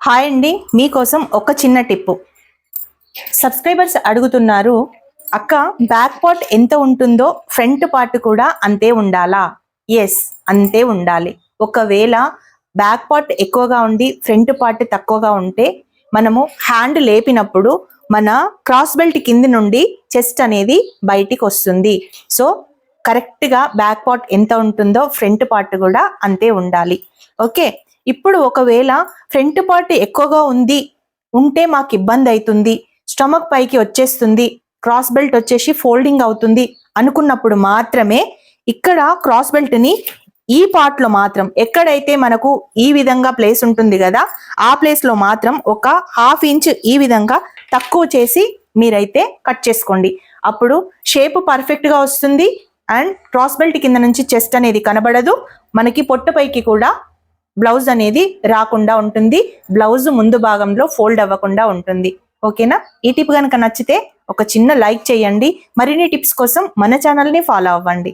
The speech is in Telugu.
హాయ్ అండి, మీకోసం ఒక చిన్న టిప్పు. సబ్స్క్రైబర్స్ అడుగుతున్నారు, అక్క బ్యాక్ పార్ట్ ఎంత ఉంటుందో ఫ్రంట్ పార్ట్ కూడా అంతే ఉండాలా? ఎస్, అంతే ఉండాలి. ఒకవేళ బ్యాక్ పార్ట్ ఎక్కువగా ఉండి ఫ్రంట్ పార్ట్ తక్కువగా ఉంటే మనము హ్యాండ్ లేపినప్పుడు మన క్రాస్ బెల్ట్ కింది నుండి చెస్ట్ అనేది బయటికి వస్తుంది. సో కరెక్ట్గా బ్యాక్ పార్ట్ ఎంత ఉంటుందో ఫ్రంట్ పార్ట్ కూడా అంతే ఉండాలి. ఓకే, ఇప్పుడు ఒకవేళ ఫ్రంట్ పార్ట్ ఎక్కువగా ఉంటే మాకు ఇబ్బంది అవుతుంది, స్టమక్ పైకి వచ్చేస్తుంది, క్రాస్ బెల్ట్ వచ్చేసి ఫోల్డింగ్ అవుతుంది అనుకున్నప్పుడు మాత్రమే ఇక్కడ క్రాస్ బెల్ట్ ని ఈ పార్ట్ లో మాత్రం ఎక్కడైతే మనకు ఈ విధంగా ప్లేస్ ఉంటుంది కదా, ఆ ప్లేస్ లో మాత్రం ఒక ½ ఇంచ్ ఈ విధంగా తక్కువ చేసి మీరైతే కట్ చేసుకోండి. అప్పుడు షేప్ పర్ఫెక్ట్ గా వస్తుంది అండ్ క్రాస్ బెల్ట్ కింద నుంచి చెస్ట్ అనేది కనబడదు, మనకి పొట్టపైకి కూడా బ్లౌజ్ అనేది రాకుండా ఉంటుంది, బ్లౌజ్ ముందు భాగంలో ఫోల్డ్ అవ్వకుండా ఉంటుంది. ఓకేనా? ఈ టిప్ కనుక నచ్చితే ఒక చిన్న లైక్ చేయండి. మరిన్ని టిప్స్ కోసం మన ఛానల్ని ఫాలో అవ్వండి.